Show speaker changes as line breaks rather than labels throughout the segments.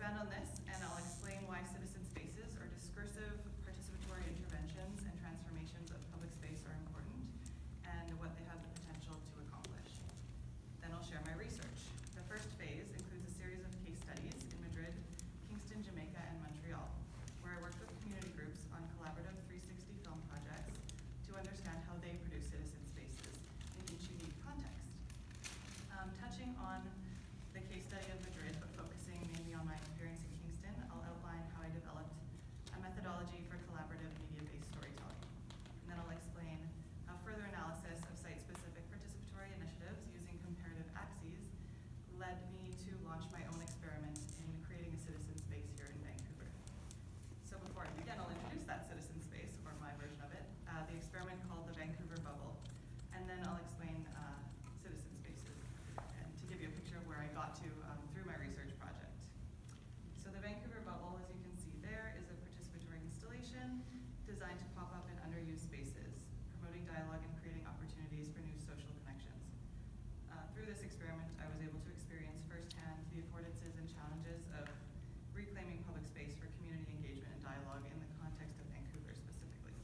expand on this, and I'll explain why citizen spaces or discursive participatory interventions and transformations of public space are important, and what they have the potential to accomplish. Then I'll share my research. The first phase includes a series of case studies in Madrid, Kingston, Jamaica, and Montreal, where I worked with community groups on collaborative 360 film projects to understand how they produce citizen spaces in each unique context. Touching on the case study of Madrid, but focusing mainly on my experience in Kingston, I'll outline how I developed a methodology for collaborative media-based storytelling. And then I'll explain how further analysis of site-specific participatory initiatives using comparative axes led me to launch my own experiment in creating a citizen space here in Vancouver. So before I begin, I'll introduce that citizen space, or my version of it, the experiment called the Vancouver Bubble, and then I'll explain citizen spaces, and to give you a picture of where I got to through my research project. So the Vancouver Bubble, as you can see there, is a participatory installation designed to pop up in underused spaces, promoting dialogue and creating opportunities for new social connections. Through this experiment, I was able to experience firsthand the affordances and challenges of reclaiming public space for community engagement and dialogue in the context of Vancouver specifically.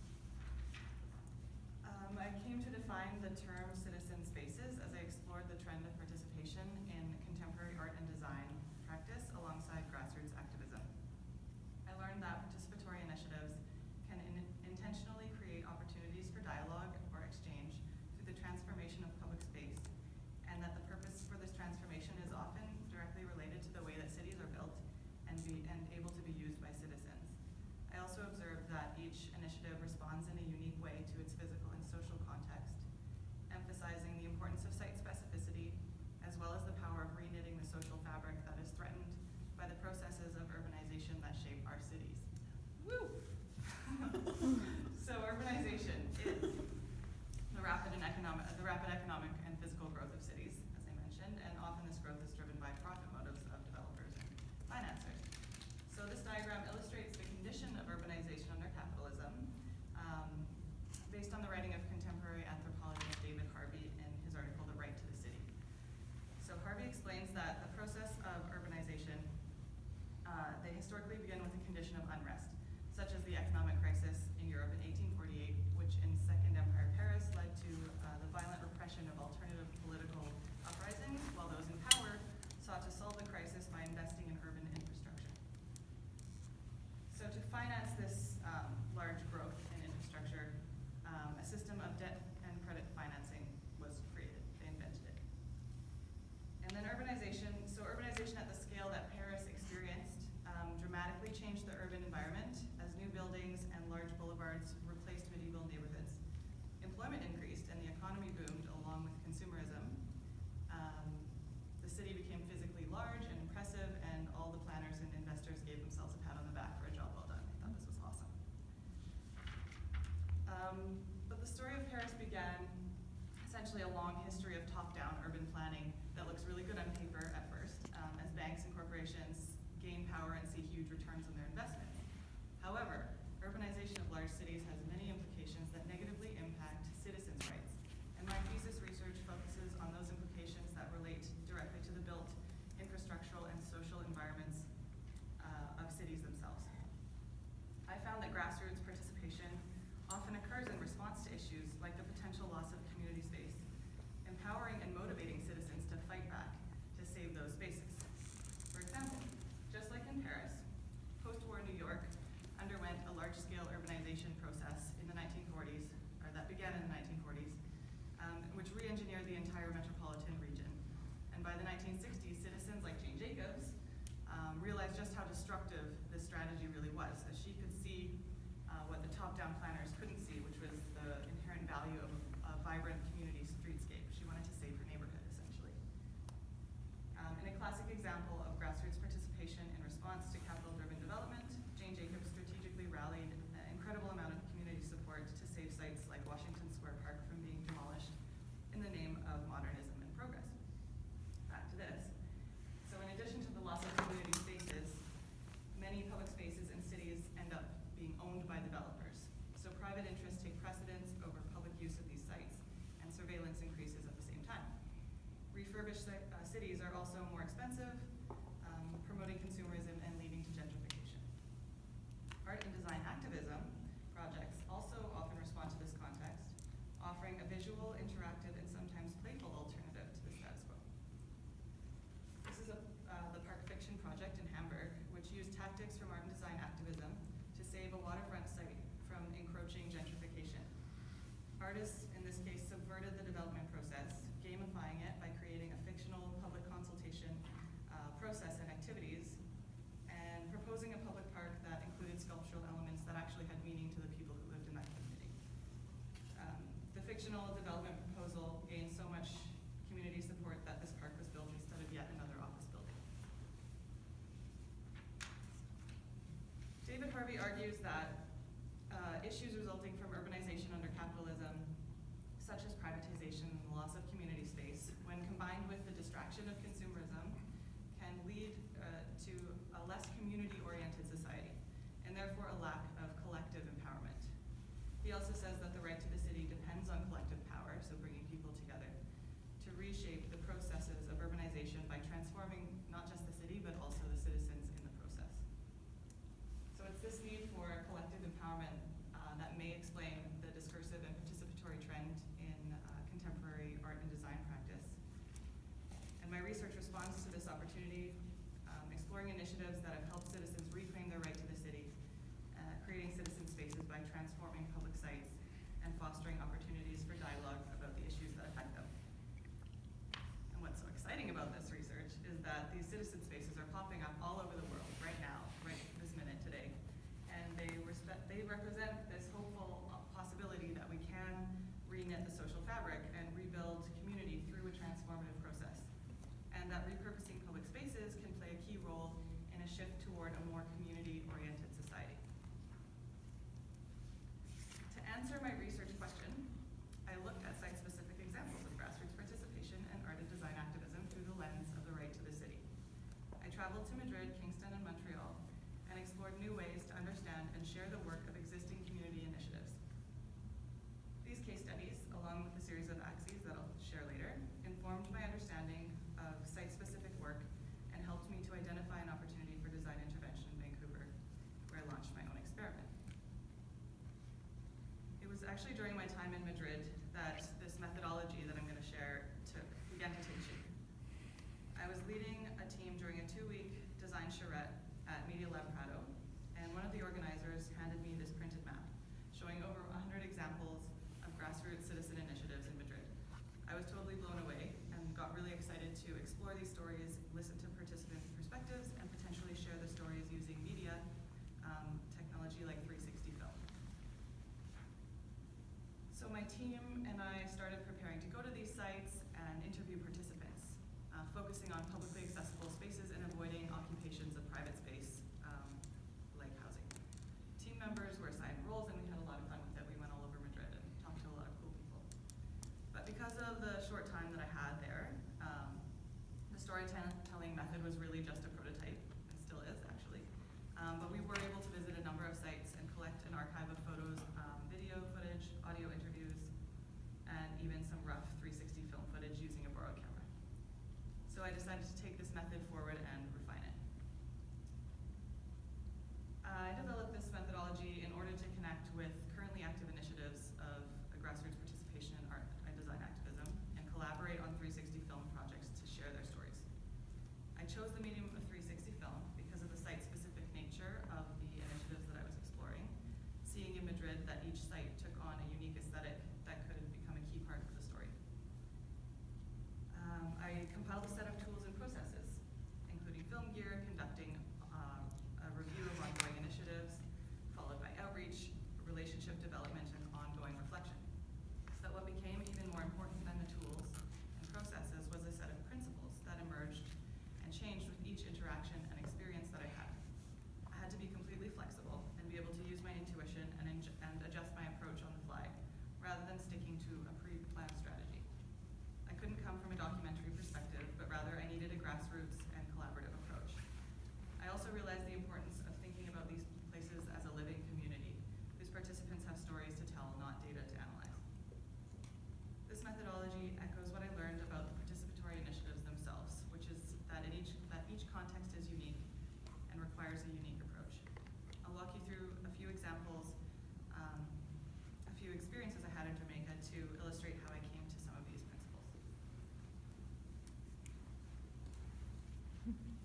I came to define the term citizen spaces as I explored the trend of participation in contemporary art and design practice alongside grassroots activism. I learned that participatory initiatives can intentionally create opportunities for dialogue or exchange through the transformation of public space, and that the purpose for this transformation is often directly related to the way that cities are built and able to be used by citizens. I also observed that each initiative responds in a unique way to its physical and social context, emphasizing the importance of site specificity, as well as the power of reknitting the social fabric that is threatened by the processes of urbanization that shape our cities. Woo! So urbanization is the rapid economic and physical growth of cities, as I mentioned, and often this growth is driven by profit motives of developers and financiers. So this diagram illustrates the condition of urbanization under capitalism, based on the writing of contemporary anthropologist David Harvey in his article, The Right to the City. So Harvey explains that the process of urbanization, they historically begin with a condition of unrest, such as the economic crisis in Europe in 1848, which in Second Empire Paris led to the violent repression of alternative political uprisings, while those in power sought to solve the crisis by investing in urban infrastructure. So to finance this large growth in infrastructure, a system of debt and credit financing was created. They invented it. And then urbanization at the scale that Paris experienced dramatically changed the urban environment as new buildings and large boulevards replaced medieval neighborhoods. Employment increased and the economy boomed along with consumerism. The city became physically large and impressive, and all the planners and investors gave themselves a pat on the back for a job well done. They thought this was awesome. But the story of Paris began essentially a long history of top-down urban planning that looks really good on paper at first, as banks and corporations gain power and see huge returns on their investments. However, urbanization of large cities has many implications that negatively impact citizens' rights, and my thesis research focuses on those implications that relate directly to the built infrastructural and social environments of cities themselves. I found that grassroots participation often occurs in response to issues like the potential loss of community space, empowering and motivating citizens to fight back to save those spaces. For example, just like in Paris, post-war New York underwent a large-scale urbanization process in the 1940s, or that began in the 1940s, which re-engineered the entire metropolitan region. And by the 1960s, citizens like Jane Jacobs realized just how destructive this strategy really was, as she could see what the top-down planners couldn't see, which was the inherent value of a vibrant community streetscape. She wanted to save her neighborhood, essentially. In a classic example of grassroots participation in response to capital-driven development, Jane Jacobs strategically rallied an incredible amount of community support to save sites like Washington Square Park from being demolished in the name of modernism and progress. Back to this. So in addition to the loss of community spaces, many public spaces in cities end up being owned by developers. So private interests take precedence over public use of these sites, and surveillance increases at the same time. Refurbished cities are also more expensive, promoting consumerism and Artists, in this case, subverted the development process, gamifying it by creating a fictional public consultation process and activities, and proposing a public park that included sculptural elements that actually had meaning to the people who lived in that community. The fictional development proposal gained so much community support that this park was built instead of yet another office building. David Harvey argues that issues resulting from urbanization under capitalism, such as privatization and the loss of community space, when combined with the distraction of consumerism, can lead to a less community-oriented society, and therefore a lack of collective empowerment. He also says that the right to the city depends on collective power, so bringing people together, to reshape the processes of urbanization by transforming not just the city, but also the citizens in the process. So it's this need for collective empowerment that may explain the discursive and participatory trend in contemporary art and design practice. And my research responds to this opportunity, exploring initiatives that have helped citizens reclaim their right to the city, creating citizen spaces by transforming public sites, and fostering opportunities for dialogue about the issues that affect them. And what's so exciting about this research is that these citizen spaces are popping up all over the world right now, right this minute today. And they represent this hopeful possibility that we can reknit the social fabric and rebuild community through a transformative process. And that repurposing public spaces can play a key role in a shift toward a more community-oriented society. To answer my research question, I looked at site-specific examples of grassroots participation and art and design activism through the lens of the right to the city. I traveled to Madrid, Kingston, and Montreal, and explored new ways to understand and share the work of existing community initiatives. These case studies, along with a series of axes that I'll share later, informed my understanding of site-specific work and helped me to identify an opportunity for design intervention in Vancouver, where I launched my own experiment. It was actually during my time in Madrid that this methodology that I'm going to share began to take shape. I was leading a team during a 2-week design charrette at Media Lab Prado, and one of the organizers handed me this printed map showing over 100 examples of grassroots citizen initiatives in Madrid. I was totally blown away and got really excited to explore these stories, listen to participant perspectives, and potentially share the stories using media technology like 360 film. So my team and I started preparing to go to these sites and interview participants, focusing on publicly accessible spaces and avoiding occupations of private space, like housing. Team members were assigned roles, and we had a lot of fun with it. We went all over Madrid and talked to a lot of cool people. But because of the short time that I had there, the storytelling method was really just a prototype, and still is actually. But we were able to visit a number of sites and collect an archive of photos, video footage, audio interviews, and even some rough 360 film footage using a borrowed camera. So I decided to take this method forward and refine it. I developed this methodology in order to connect with currently active initiatives of grassroots participation in art and design activism and collaborate on 360 film projects to share their stories. I chose the medium of 360 film because of the site-specific nature of the initiatives that I was exploring, seeing in Madrid that each site took on a unique aesthetic that could become a key part of the story. I compiled a set of tools and processes, including film gear, conducting a review of ongoing initiatives, followed by outreach, relationship development, and ongoing reflection. So that what became even more important than the tools and processes was a set of principles that emerged and changed with each interaction and experience that I had. I had to be completely flexible and be able to use my intuition and adjust my approach on the fly, rather than sticking to a pre-planned strategy. I couldn't come from a documentary perspective, but rather I needed a grassroots and collaborative approach. I also realized the importance of thinking about these places as a living community, whose participants have stories to tell, not data to analyze. This methodology echoes what I learned about the participatory initiatives themselves, which is that each context is unique and requires a unique approach. I'll walk you through a few examples, a few experiences I had in Jamaica to illustrate how I came to some of these principles.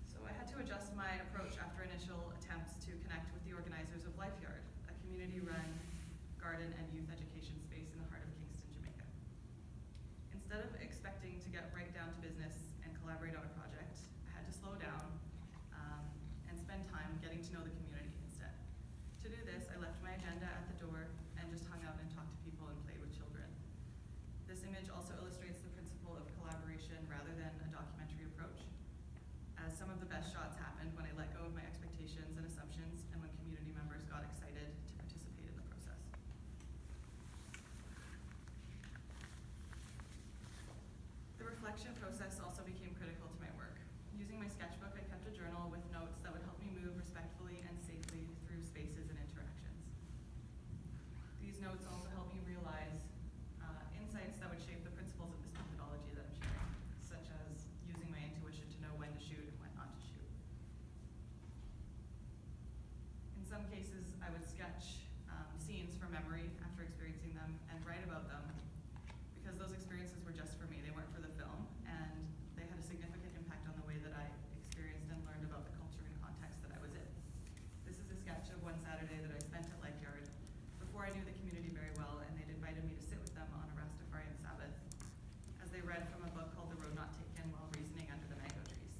So I had to adjust my approach after initial attempts to connect with the organizers of Life Yard, a community-run garden and youth education space in the heart of Kingston. collaborate on a project, I had to slow down and spend time getting to know the community instead. To do this, I left my agenda at the door and just hung out and talked to people and played with children. This image also illustrates the principle of collaboration rather than a documentary approach, as some of the best shots happened when I let go of my expectations and assumptions and when community members got excited to participate in the process. The reflection process also became critical to my work. Using my sketchbook, I kept a journal with notes that would help me move respectfully and safely through spaces and interactions. These notes also helped me realize insights that would shape the principles of this methodology that I'm sharing, such as using my intuition to know when to shoot and when not to shoot. In some cases, I would sketch scenes from memory after experiencing them and write about them, because those experiences were just for me. They weren't for the film, and they had a significant impact on the way that I experienced and learned about the culture and context that I was in. This is a sketch of one Saturday that I spent at Life Yard before I knew the community very well, and they'd invited me to sit with them on a Rastafarian Sabbath as they read from a book called The Road Not Taken while reasoning under the mango trees.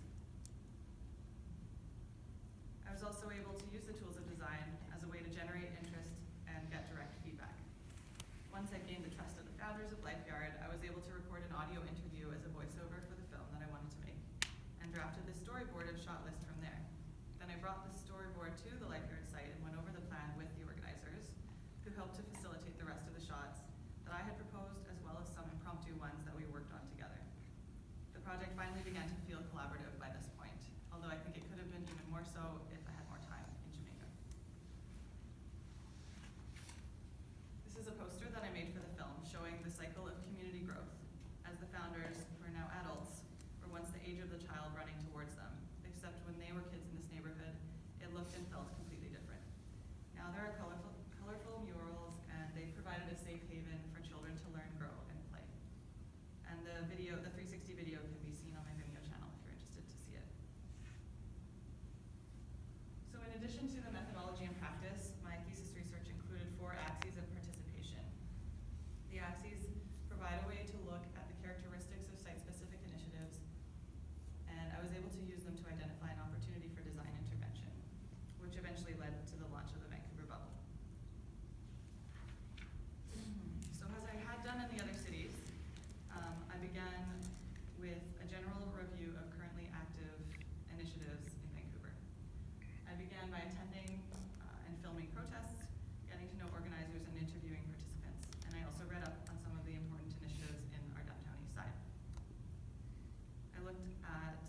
I was also able to use the tools of design as a way to generate interest and get direct feedback. Once I gained the trust of the founders of Life Yard, I was able to record an audio interview as a voiceover for the film that I wanted to make, and drafted the storyboard and shot list from there. Then I brought the storyboard to the Life Yard site and went over the plan with the organizers, who helped to facilitate the rest of the shots that I had proposed, as well as some impromptu ones that we worked on together. The project finally began to feel collaborative by this point, although I think it could have been even more so if I had more time in Jamaica. This is a poster that I made for the film, showing the cycle of community growth, as the founders, who are now adults, were once the age of the child running towards them, except when they were kids in this neighborhood, it looked and felt completely different. Now there are colorful murals, and they provided a safe haven for children to learn, grow, and play. And the 360 video can be seen on my Vimeo channel if you're interested to see it. So in addition to the methodology and practice, my thesis research included 4 axes of participation. The axes provide a way to look at the characteristics of site-specific initiatives, and I was able to use them to identify an opportunity for design intervention, which eventually led to the launch of the Vancouver Bubble. So as I had done in the other cities, I began with a general review of currently active initiatives in Vancouver. I began by attending and filming protests, getting to know organizers and interviewing participants, and I also read up on some of the important initiatives in our downtown east side. I looked at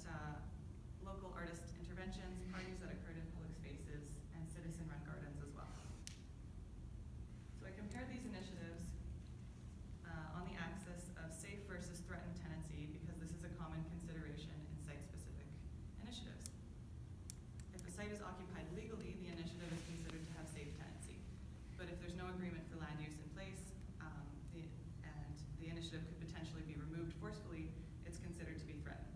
local artist interventions, parties that occurred in public spaces, and citizen-run gardens as well. So I compared these initiatives on the axis of safe versus threatened tenancy, because this is a common consideration in site-specific initiatives. If a site is occupied legally, the initiative is considered to have safe tenancy. But if there's no agreement for land use in place, and the initiative could potentially be removed forcefully, it's considered to be threatened.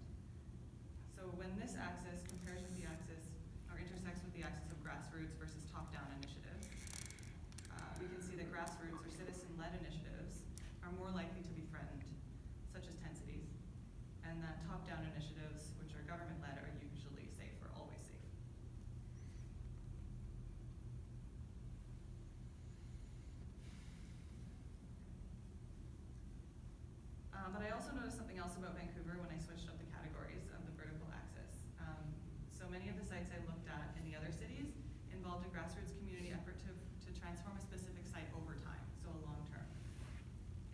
So when this axis compares with the axis, or intersects with the axis of grassroots versus top-down initiatives, we can see that grassroots or citizen-led initiatives are more likely to be threatened, such as tent cities, and that top-down initiatives, which are government-led, are usually safe or always safe. But I also noticed something else about Vancouver when I switched up the categories of the vertical axis. So many of the sites I looked at in the other cities involved a grassroots community effort to transform a specific site over time, so a long term.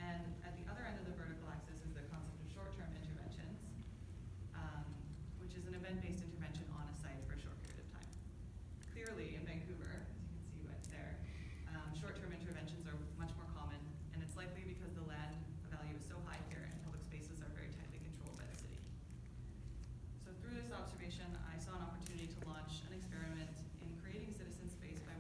And at the other end of the vertical axis is the concept of short-term interventions, which is an event-based intervention on a site for a short period of time. Clearly, in Vancouver, as you can see right there, short-term interventions are much more common, and it's likely because the land value is so high here and public spaces are very tightly controlled by the city. So through this observation, I saw an opportunity to launch an experiment in creating citizen space by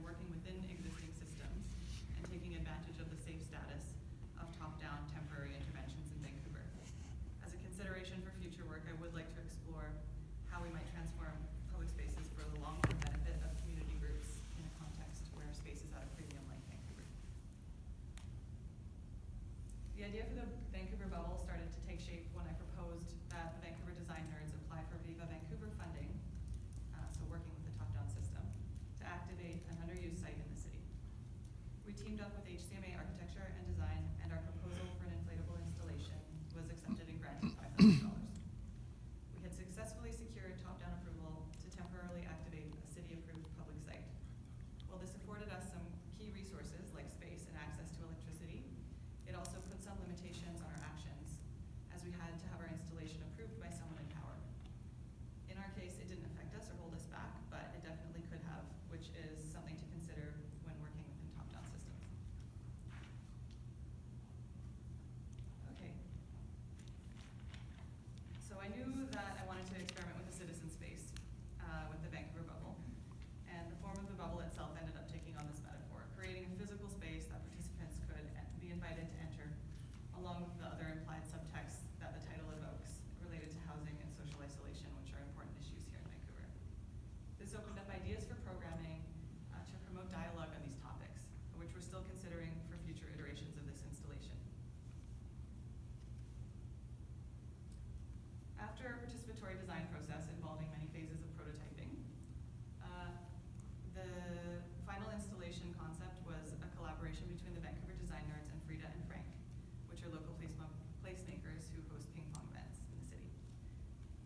the Vancouver bubble started to take shape when I proposed that the Vancouver design nerds apply for Viva Vancouver funding, so working with the top-down system, to activate an underused site in the city. We teamed up with HCMA Architecture and Design, and our proposal for an inflatable installation was accepted and granted $5,000. We had successfully secured top-down approval to temporarily activate a city-approved public site. While this afforded us some key resources like space and access to electricity, it also put some limitations on our actions, as we had to have our installation approved by someone in power. In our case, it didn't affect us or hold us back, but it definitely could have, which is something to consider when working within top-down systems. Okay. So I knew that I wanted to experiment with a citizen space with the Vancouver bubble, and the form of the bubble itself ended up taking on this metaphor, creating a physical space that participants could be invited to enter, along with the other implied subtext that the title evokes related to housing and social isolation, which are important issues here in Vancouver. This opened up ideas for programming to promote dialogue on these topics, which we're still considering for future iterations of this installation. After a participatory design process involving many phases of prototyping, the final installation concept was a collaboration between the Vancouver design nerds and Frida and Frank, which are local placemakers who host ping pong events in the city.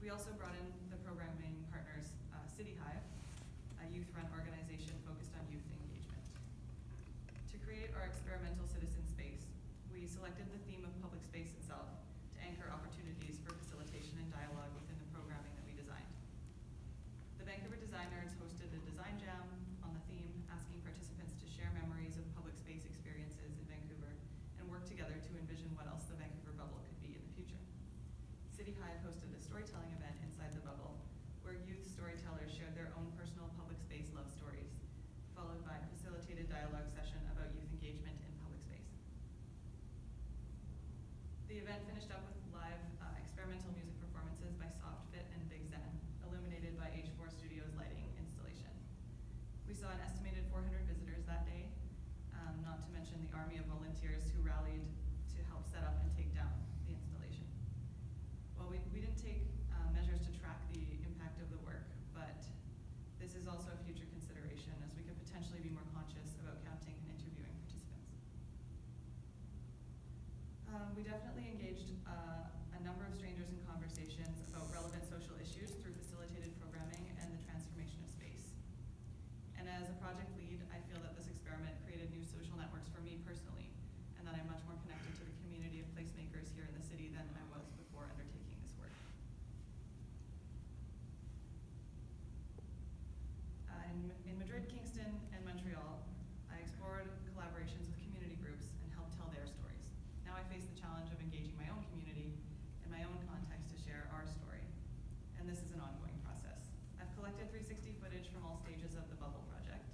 We also brought in the programming partners, City Hive, a youth-run organization focused on youth engagement. To create our experimental citizen space, we selected the theme of public space itself to anchor opportunities for facilitation and dialogue within the programming that we designed. The Vancouver design nerds hosted a design jam on the theme, asking participants to share memories of public space experiences in Vancouver and work together to envision what else the Vancouver bubble could be in the future. City Hive hosted a storytelling event inside the bubble where youth storytellers shared their own personal public space love stories, followed by a facilitated dialogue session about youth engagement in public space. The event finished up with live experimental music performances by Softfit and Big Zen, illuminated by H4 Studios lighting installation. We saw an estimated 400 visitors that day, not to mention the army of volunteers who rallied to help set up and take down the installation. Well, we didn't take measures to track the impact of the work, but this is also a future consideration as we could potentially be more conscious about counting and interviewing participants. We definitely engaged a number of strangers in conversations about relevant social issues through facilitated programming and the transformation of space. And as a project lead, I feel that this experiment created new social networks for me personally, and that I'm much more connected to the community of placemakers here in the city than I was before undertaking this work. In Madrid, Kingston, and Montreal, I explored collaborations with community groups and helped tell their stories. Now I face the challenge of engaging my own community in my own context to share our story. And this is an ongoing process. I've collected 360 footage from all stages of the bubble project,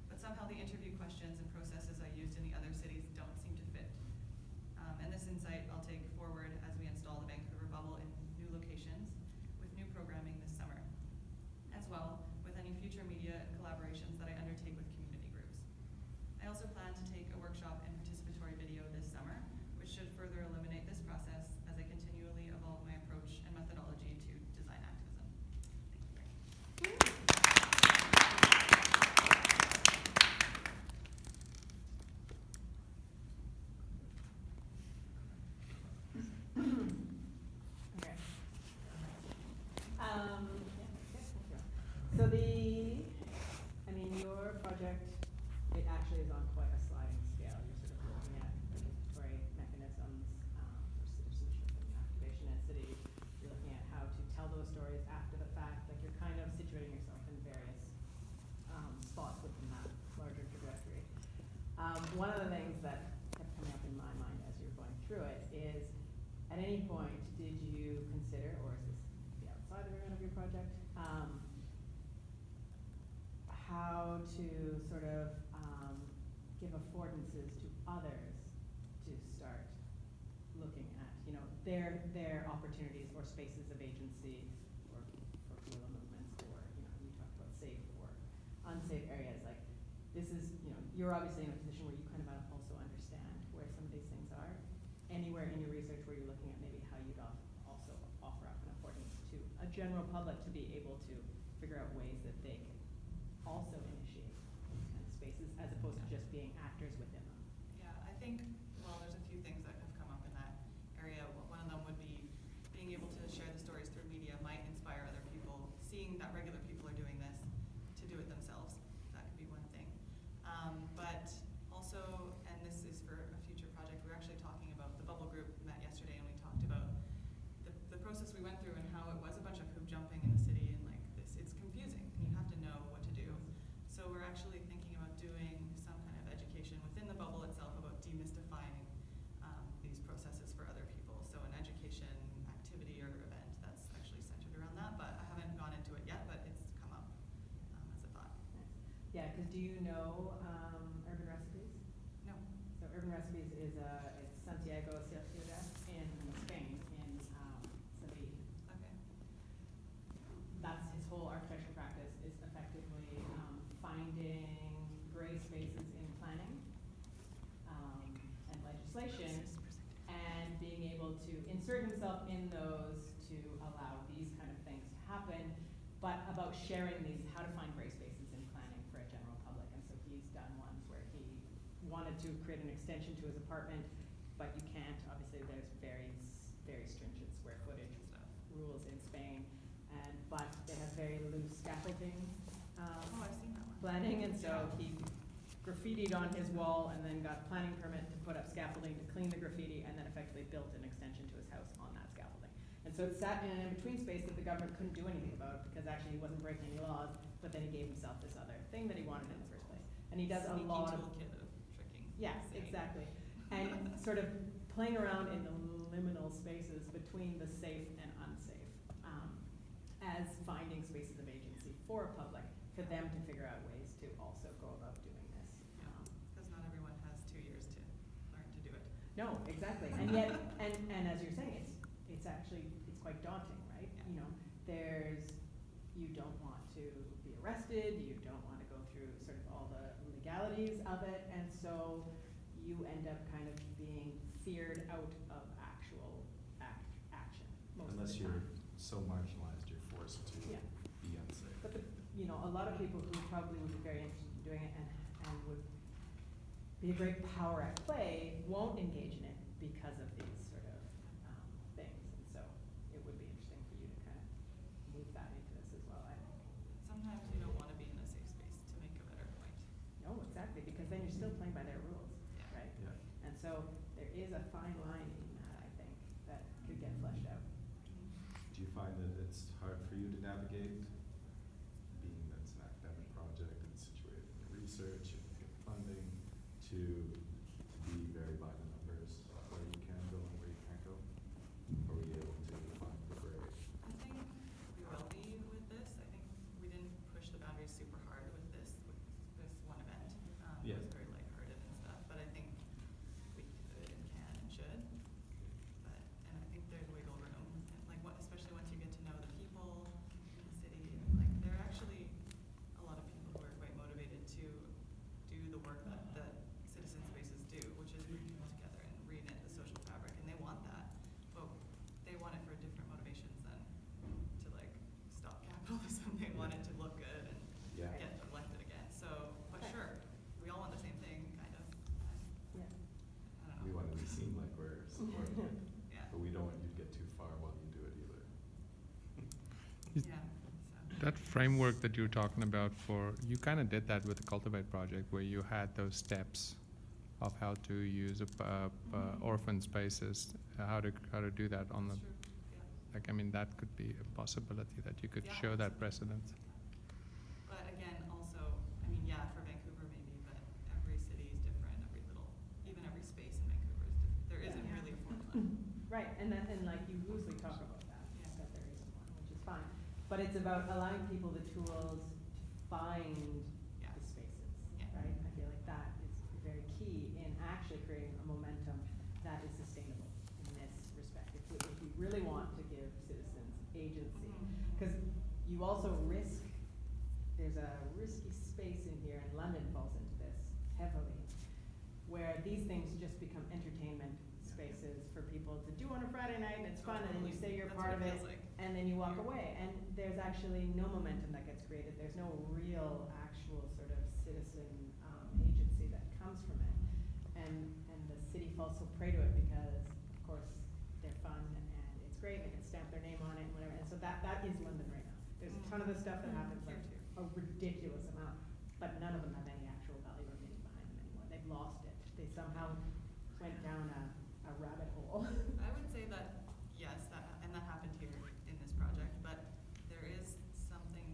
but somehow the interview questions and processes I used in the other cities don't seem to fit. And this insight I'll take forward as we install the Vancouver bubble in new locations with new programming this summer, as well with any future media collaborations that I undertake with community groups. I also plan to take a workshop in participatory video this summer, which should further illuminate this process as I continually evolve my approach and methodology to design activism. Thank you very much.
Okay. So your project, it actually is on quite a sliding scale. You're sort of looking at participatory mechanisms for citizenship and activation in cities. You're looking at how to tell those stories after the fact. Like you're kind of situating yourself in various spots within that larger trajectory. One of the things that kept coming up in my mind as you were going through it is, at any point, did you consider, or is this the outside of your project, how to sort of give affordances to others to start looking at, their opportunities or spaces of agency, or for guerrilla movements, or you talked about safe or unsafe areas. Like this is, you're obviously in a position where you kind of also understand where some of these things are. Anywhere in your looking at maybe how you'd also offer up an importance to a general public to be able to figure out ways that they can also initiate these kind of spaces as opposed to just being actors within them.
Yeah, I think, well, there's a few things that have come up in that area. One of them would be being able to share the stories through media might inspire other people. Seeing that regular people are doing this, to do it themselves, that could be one thing. But also, and this is for a future project, we were actually talking about, the bubble group met yesterday and we talked about the process we went through and how it was a bunch of hoop jumping in the city and like this, it's confusing and you have to know what to do. So we're actually thinking about doing some kind of education within the bubble itself about demystifying these processes for other people. So an education activity or event that's actually centered around that, but I haven't gone into it yet, but it's come up as a thought.
Nice. Yeah, because do you know Urban Recipes?
No.
So Urban Recipes is it's Santiago Ciudad in Spain, in Seville.
Okay.
That's his whole architecture practice is effectively finding gray spaces in planning and legislation and being able to insert himself in those to allow these kind of things to happen, but about sharing these, how to find gray spaces in planning for a general public. And so he's done ones where he wanted to create an extension to his apartment, but you can't. Obviously, there's very stringent square footage rules in Spain, but they have very loose scaffolding
Oh, I've seen that one.
planning, and so he graffitied on his wall and then got a planning permit to put up scaffolding to clean the graffiti and then effectively built an extension to his house on that scaffolding. And so it sat in an in-between space that the government couldn't do anything about because actually he wasn't breaking any laws, but then he gave himself this other thing that he wanted in the first place. And he does a
Sneaky
lot of
toolkit of tricking.
yes,
Saying.
exactly. And sort of playing around in the liminal spaces between the safe and unsafe as finding spaces of agency for a public, for them to figure out ways to also go about doing this.
Because not everyone has 2 years to learn to do it.
No, exactly. And yet, and as you're saying, it's actually, it's quite daunting, right?
Yeah.
You know, you don't want to be arrested, you don't want to go through sort of all the legalities of it, and so you end up kind of being feared out of actual action most
Unless
of the
you're
time.
so marginalized, you're forced to
Yeah.
be unsafe.
But a lot of people who probably would be very interested in doing it and would be a great power at play won't engage in it because of these sort of things. And so it would be interesting for you to kind of move that into this as well, I think.
Sometimes you don't want to be in a safe space to make a better point.
No, exactly, because then you're still playing by their rules,
Yeah.
right?
Yeah.
And so there is a fine line in that, I think, that could get fleshed out.
Do you find that it's hard for you to navigate, being that it's an academic project and situated in research and get funding, to be very by the numbers, where you can go and where you can't go? Or were you able to find the gray?
I think we will be with this. I think we didn't push the boundaries super hard with this one event.
Yeah.
It was very lighthearted and stuff, but I think we could and can and should. And I think there's wiggle room, and especially once you get to know the people in the city. Like there are actually a lot of people who are quite motivated to do the work that citizen spaces do, which is bring people together and reknit the social fabric, and they want that, but they want it for different motivations than to stop capitalism. They want it to look good and
Yeah.
get elected again. So, but
Right.
sure, we all want the same thing, kind of.
Yeah.
I don't
We
know.
want to be seen like we're supporting it,
Yeah.
but we don't want you to get too far while you do it either.
Yeah. So.
That framework that you were talking about you kind of did that with the Cultivate project where you had those steps of how to use orphan spaces, how to do that on the,
That's true. Yeah.
that could be a possibility that you could
Yeah,
show that
absolutely.
precedent.
But again, also, for Vancouver maybe, but every city is different. Even every space in Vancouver is different. There isn't
Yeah.
really a formula.
Right, and you loosely talk about that,
Yeah.
that there isn't one, which is fine. But it's about allowing people the tools to find
Yeah.
the spaces,
Yeah.
right? I feel like that is very key in actually creating a momentum that is sustainable in this respect. If you really want to give citizens agency, because you also there's a risky space in here, and London falls into this heavily, where these things just become entertainment spaces for people to do on a Friday Saturday night and it's fun, and then you say you're
That's
part of
what
it,
feels like.
and then you walk away, and there's actually no momentum that gets created. There's no real, actual sort of citizen agency that comes from it, and the city falls so prey to it because, of course, they're fun and it's great. They can stamp their name on it and whatever. And so that is London right now. There's a ton of this stuff that happens,
Here
like
too.
a ridiculous amount, but none of them have any actual value or meaning behind them anymore. They've lost it. They somehow went down a rabbit hole.
I would say that, yes, that happened here in this project, but there is something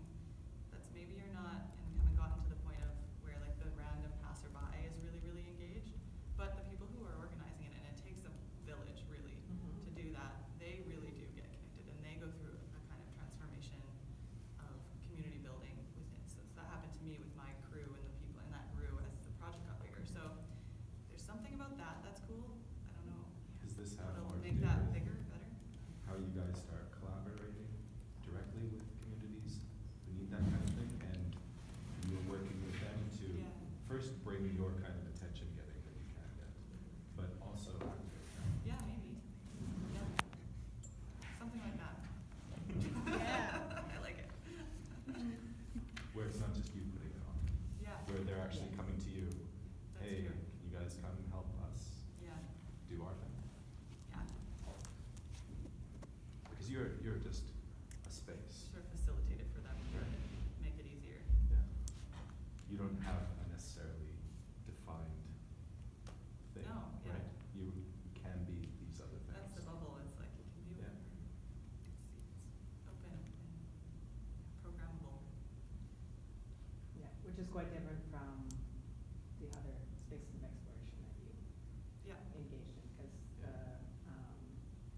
that's maybe you're not and haven't gotten to the point of where like the random passerby is really, really engaged, but the people who are organizing it, and it takes a village really to do that, they really do get connected, and they go through a kind of transformation of community building within. So that happened to me with my crew and the people, and that grew as the project got bigger. So there's something about that that's cool. I don't know.
Does this have
What'll
more to
make
do
that
with
bigger, better?
how you guys start collaborating directly with communities who need that kind of thing, and you're working with them to
Yeah.
first bring your kind of attention getting that you can get, but also activate them.
Yeah, maybe. Yeah. Something like that.
Yeah.
I like it.
Where it's not just you putting it on,
Yeah.
where they're actually
Yeah.
coming to you,
That's
hey,
true.
can you guys come help us
Yeah.
do our thing?
Yeah.
Because you're just a space.
Sort of facilitate it for them to make it easier.
Yeah. You don't have a necessarily defined thing,
No, yeah.
right? You can be these other things.
That's the bubble. It's like you can be
Yeah.
whatever. It's open and programmable.
Yeah, which is quite different from the other spaces of exploration that you
Yeah.
engaged in, because
Yeah.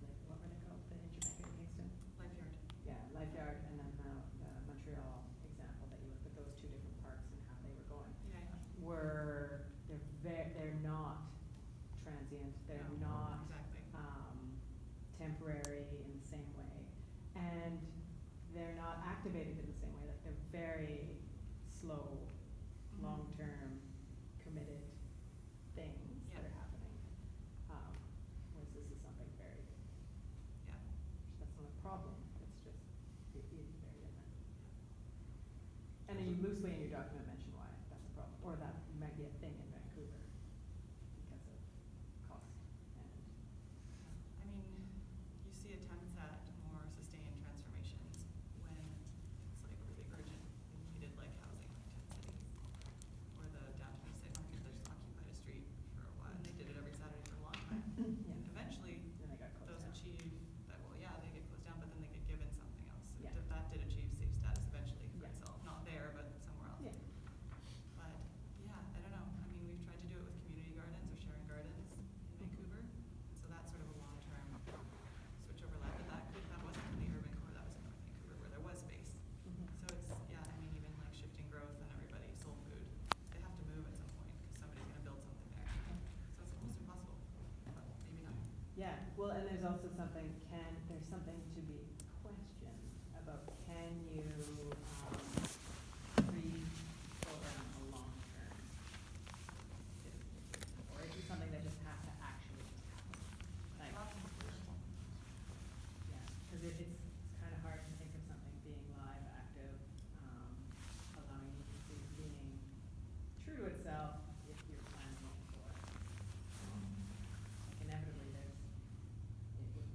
like, what were they called, the Jamaica in Kingston?
Life yard.
Yeah, Lifeyard, and then the Montreal example that you looked at, those two different parks and how they were going,
Yeah.
they're not transient, they're
No,
not,
exactly.
temporary in the same way, and they're not activated in the same way. Like, they're very slow,
Mhm.
long-term, committed things that
Yeah.
are happening. Whereas this is something very,
Yeah.
that's not a problem, it's just, it is very different. And then you loosely in your document mention why that's a problem, or that might be a thing in Vancouver because of cost and.
I mean, you see attempts at more sustained transformations when it's like really urgent and needed, like housing like tent cities. Or the downtown East Side Market that just occupied a street for a while, and they did it every Saturday for a long time.
Yeah.
And eventually,
Then they got closed
those
down.
achieve that, well, yeah, they get closed down, but then they get given something else.
Yeah.
That did achieve safe status eventually for
Yeah.
itself, not there, but somewhere else.
Yeah.
But, yeah, I don't know, I mean, we've tried to do it with community gardens or sharing gardens in Vancouver, so that's sort of a long-term switch overlap, but that wasn't in the urban core, that was in North Vancouver where there was space.
Mhm.
So it's, yeah, I mean, even like shifting growth and everybody, soul food, they have to move at some point, because somebody's gonna build something there. So it's almost impossible, but maybe not.
Yeah, well, and there's also something, there's something to be questioned about, can you, reprogram a long-term citizen system, or is it something that just has to actually just happen? Like, yeah, cause it's kind of hard to think of something being live, active, allowing agencies being true to itself if you're planning it for, like inevitably it would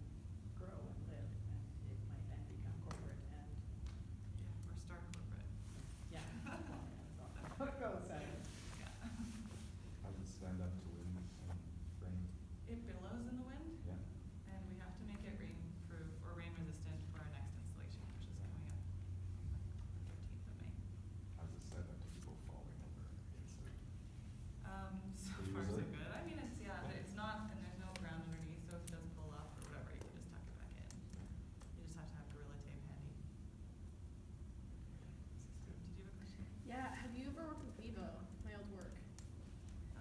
grow and live, and it might then become corporate and,
Yeah, or start corporate.
yeah, well, yeah, that's all how it goes, so.
Yeah.
How does it stand up to wind and rain?
It billows in the wind,
Yeah.
and we have to make it rain-proof or rain-resistant for our next installation, which is coming up on the 13th of May.
How does it stand up to people falling over against it?
So
Pretty
far so
resilient?
good. I mean, it's, yeah, but it's not, and there's no ground underneath, so if it does pull up or whatever, you can just tuck it back in. You just have to have Gorilla Tape handy.
This is good.
Did you have a question?
Yeah, have you ever worked with Vivo, my old work?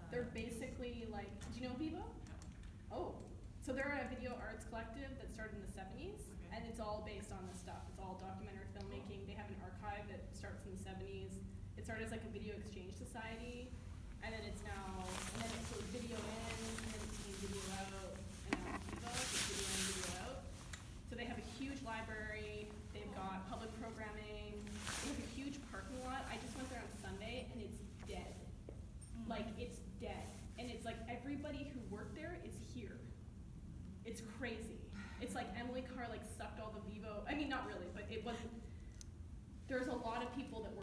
They're
Uh,
basically like, do you know Vivo?
No.
Oh, so they're a video arts collective that started in the 70s,
Okay.
and it's all based on this stuff. It's all documentary filmmaking. They have an archive that starts in the 70s. It started as like a video exchange society, and then it's now, and then it's sort of video in, and then it became video out, and now it's Vivo, so it's video in, video it's crazy. It's like Emily Carr like sucked all the Vivo, I mean, not really, but it wasn't, there's a lot of people that